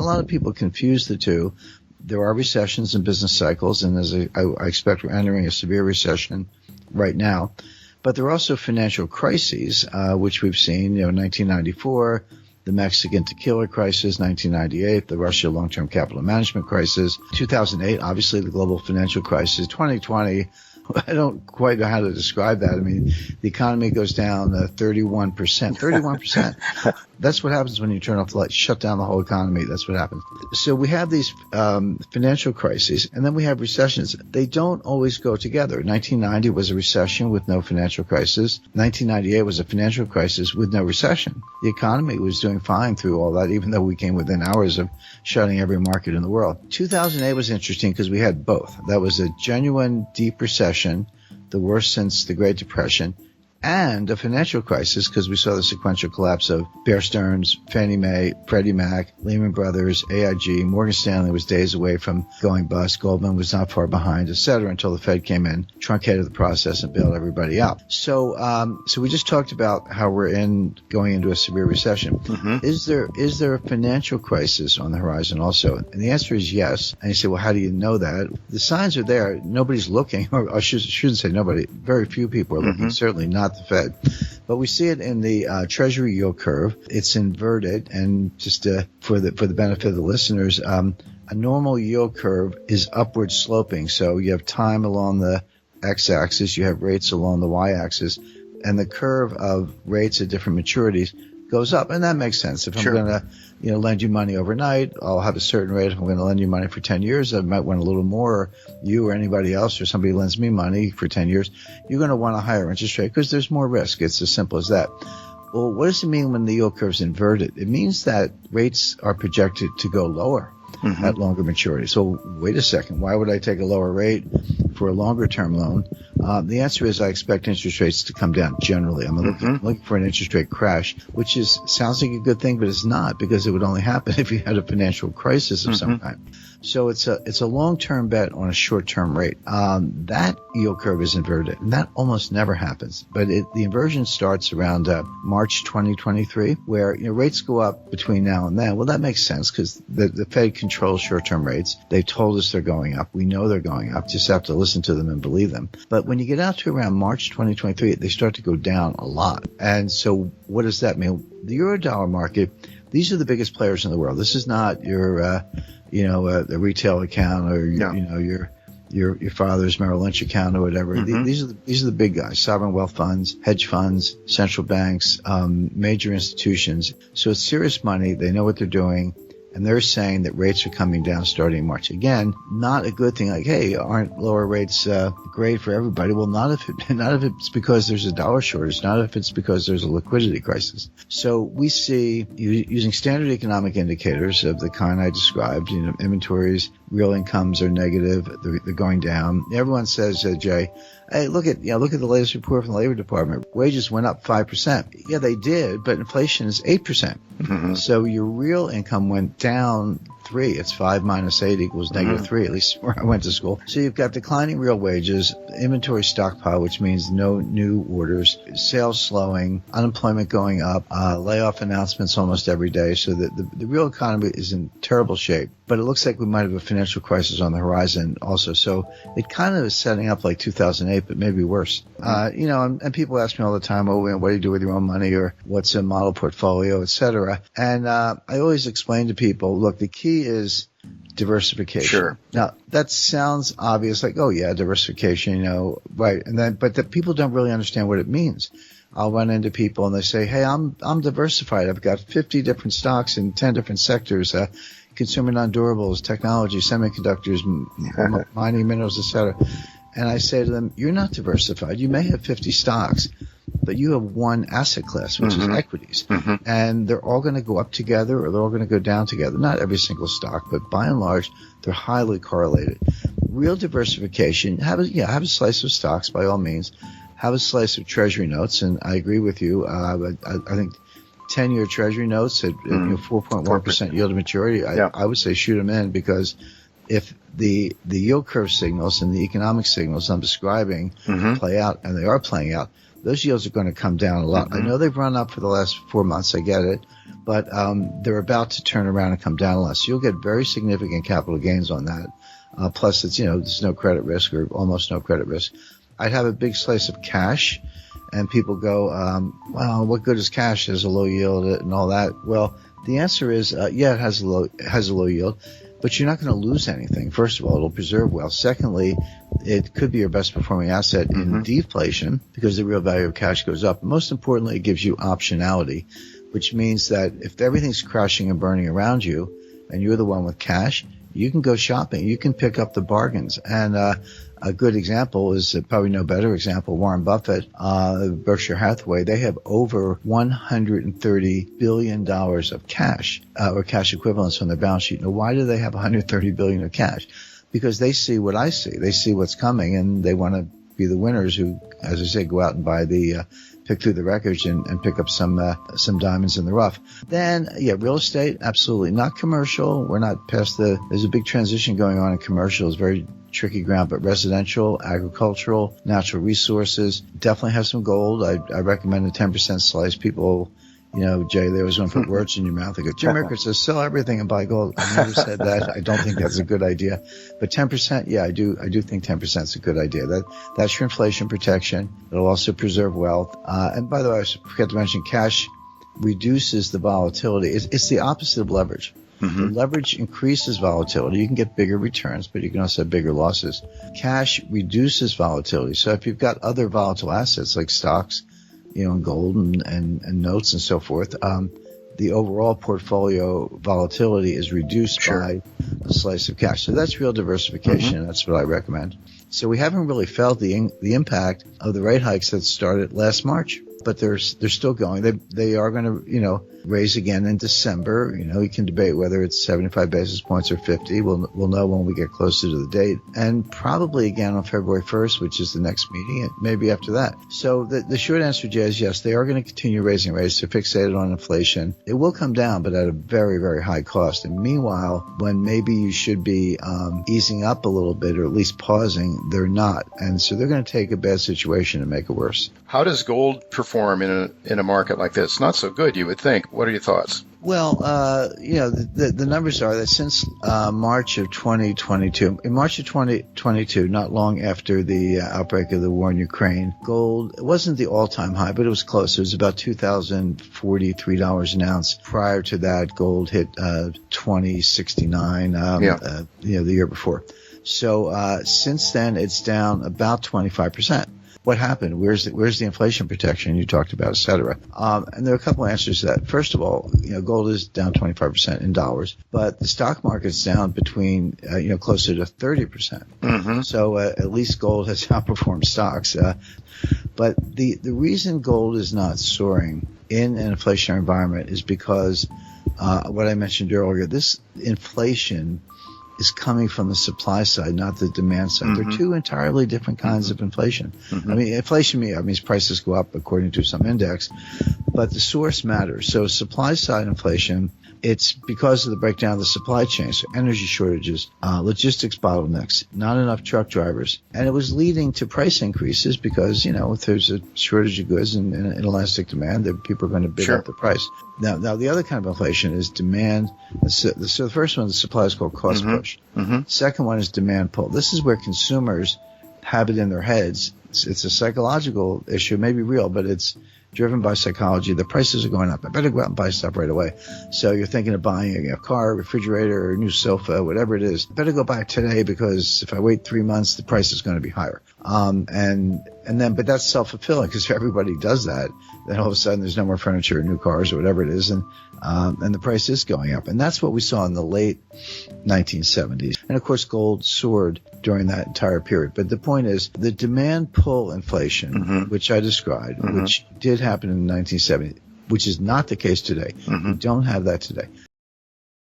lot of people confuse the two. There are recessions and business cycles, and as I expect we're entering a severe recession right now. But there are also financial crises, which we've seen, 1994, the Mexican tequila crisis, 1998, the Russia long-term capital management crisis, 2008, obviously the global financial crisis, 2020. I don't quite know how to describe that. I mean, the economy goes down 31%. 31%. That's what happens when you turn off the lights, shut down the whole economy. That's what happens. So we have these financial crises, and then we have recessions. They don't always go together. 1990 was a recession with no financial crisis. 1998 was a financial crisis with no recession. The economy was doing fine through all that, even though we came within hours of shutting every market in the world. 2008 was interesting because we had both. That was a genuine deep recession, the worst since the Great Depression, and a financial crisis because we saw the sequential collapse of Bear Stearns, Fannie Mae, Freddie Mac, Lehman Brothers, AIG. Morgan Stanley was days away from going bust. Goldman was not far behind, et cetera, until the Fed came in, truncated the process, and bailed everybody out. So we just talked about how we're going into a severe recession. Mm-hmm. Is there a financial crisis on the horizon also? And the answer is yes. And you say, well, how do you know that? The signs are there. Nobody's looking, or I shouldn't say nobody. Very few people are looking, mm-hmm. Certainly not the Fed. But we see it in the Treasury yield curve. It's inverted, and just for the benefit of the listeners, a normal yield curve is upward sloping. So you have time along the x-axis, you have rates along the y-axis, and the curve of rates at different maturities goes up, and that makes sense. If sure. I'm going to, lend you money overnight, I'll have a certain rate. If I'm going to lend you money for 10 years, I might want a little more. Or you or anybody else or somebody lends me money for 10 years, you're going to want a higher interest rate because there's more risk. It's as simple as that. Well, what does it mean when the yield curve is inverted? It means that rates are projected to go lower. Mm-hmm. At longer maturity. So wait a second. Why would I take a lower rate for a longer term loan? The answer is I expect interest rates to come down generally. I'm looking for an interest rate crash, which sounds like a good thing, but it's not, because it would only happen if you had a financial crisis of some kind. So it's a long-term bet on a short-term rate. That yield curve is inverted, and that almost never happens. But the inversion starts around March 2023, where rates go up between now and then. Well, that makes sense because the Fed controls short-term rates. They've told us they're going up. We know they're going up. Just have to listen to them and believe them. But when you get out to around March 2023, they start to go down a lot. And so what does that mean? The Eurodollar market, these are the biggest players in the world. This is not your a retail account or your father's Merrill Lynch account or whatever. Mm-hmm. These are the big guys: sovereign wealth funds, hedge funds, central banks, major institutions. So it's serious money. They know what they're doing. And they're saying that rates are coming down starting in March. Again, not a good thing. Like, hey, aren't lower rates great for everybody? Well, not if it's because there's a dollar shortage, not if it's because there's a liquidity crisis. So we see, using standard economic indicators of the kind I described, inventories, real incomes are negative, they're going down. Everyone says, Jay, hey, look at the latest report from the Labor Department. Wages went up 5%. Yeah, they did, but inflation is 8%. Mm-hmm. So your real income went down 3. It's 5 minus 8 equals negative 3, at least where I went to school. So you've got declining real wages, inventory stockpile, which means no new orders, sales slowing, unemployment going up, layoff announcements almost every day. So the real economy is in terrible shape. But it looks like we might have a financial crisis on the horizon also. So it kind of is setting up like 2008, but maybe worse. And people ask me all the time, what do you do with your own money, or what's a model portfolio, et cetera. And I always explain to people, look, the key is diversification. Sure. Now, that sounds obvious, like, oh yeah, diversification, right. But the people don't really understand what it means. I'll run into people and they say, hey, I'm diversified. I've got 50 different stocks in 10 different sectors, consumer non-durables, technology, semiconductors, mining, minerals, et cetera. And I say to them, you're not diversified. You may have 50 stocks, but you have one asset class, which is equities. Mm-hmm. And they're all going to go up together, or they're all going to go down together. Not every single stock, but by and large, they're highly correlated. Real diversification, have a slice of stocks by all means. Have a slice of treasury notes, and I agree with you. I think 10-year treasury notes at 4.1% yield to maturity, I would say shoot them in, because if the yield curve signals and the economic signals I'm describing play out, and they are playing out, those yields are going to come down a lot. I know they've run up for the last 4 months. I get it. But they're about to turn around and come down a lot. So you'll get very significant capital gains on that. Plus, it's, there's no credit risk or almost no credit risk. I'd have a big slice of cash, and people go, well, what good is cash? There's a low yield and all that. Well, the answer is, yeah, it has a low yield, but you're not going to lose anything. First of all, it'll preserve wealth. Secondly, it could be your best performing asset in deflation because the real value of cash goes up. Most importantly, it gives you optionality, which means that if everything's crashing and burning around you and you're the one with cash, you can go shopping. You can pick up the bargains. And a good example is, probably no better example, Warren Buffett, Berkshire Hathaway. They have over $130 billion of cash or cash equivalents on their balance sheet. Now, why do they have $130 billion of cash? Because they see what I see. They see what's coming, and they want to be the winners who, as I say, go out and buy pick through the wreckage and pick up some diamonds in the rough. Then, yeah, real estate, absolutely. Not commercial. We're not past there's a big transition going on in commercial. It's very tricky ground, but residential, agricultural, natural resources, definitely have some gold. I recommend a 10% slice. People, Jay, they always want to put words in your mouth. They go, Jim Rickards says, sell everything and buy gold. I never said that. I don't think that's a good idea. But 10%, yeah, I do think 10% is a good idea. That's your inflation protection. It'll also preserve wealth. And by the way, I forgot to mention, cash reduces the volatility. It's the opposite of leverage. The leverage increases volatility. You can get bigger returns, but you can also have bigger losses. Cash reduces volatility. So if you've got other volatile assets like stocks, and gold and notes and so forth, the overall portfolio volatility is reduced by a slice of cash. So that's real diversification. That's what I recommend. So we haven't really felt the impact of the rate hikes that started last March, but they're still going. They are going to, raise again in December. You can debate whether it's 75 basis points or 50. We'll know when we get closer to the date, and probably again on February 1st, which is the next meeting, and maybe after that. So the short answer, Jay, is yes, they are going to continue raising rates. They're fixated on inflation. It will come down, but at a very, very high cost. And meanwhile, when maybe you should be easing up a little bit or at least pausing, they're not. And so they're going to take a bad situation and make it worse. How does gold perform in a market like this? Not so good, you would think. What are your thoughts? Well, the numbers are that since March of 2022, in March of 2022, not long after the outbreak of the war in Ukraine, gold, it wasn't the all-time high, but it was close. It was about $2,043 an ounce. Prior to that, gold hit $2,069, the year before. So since then, it's down about 25%. What happened? Where's the inflation protection you talked about, et cetera? And there are a couple of answers to that. First of all, gold is down 25% in dollars, but the stock market's down between, closer to 30%. So at least gold has outperformed stocks. But the reason gold is not soaring in an inflationary environment is because what I mentioned earlier, this inflation is coming from the supply side, not the demand side. They're two entirely different kinds of inflation. I mean, inflation means prices go up according to some index, but the source matters. So supply side inflation, it's because of the breakdown of the supply chain. So energy shortages, logistics bottlenecks, not enough truck drivers. And it was leading to price increases because, if there's a shortage of goods and inelastic demand, then people are going to bid up the price. Now the other kind of inflation is demand. So the first one, the supply, is called cost push. Second one is demand pull. This is where consumers have it in their heads. It's a psychological issue, maybe real, but it's driven by psychology. The prices are going up. I better go out and buy stuff right away. So you're thinking of buying a car, a refrigerator, or a new sofa, whatever it is. I better go buy it today because if I wait 3 months, the price is going to be higher. But that's self-fulfilling because if everybody does that, then all of a sudden there's no more furniture or new cars or whatever it is, and the price is going up. And that's what we saw in the late 1970s. And of course, gold soared during that entire period. But the point is, the demand pull inflation, which I described, which did happen in the 1970s, which is not the case today. We don't have that today.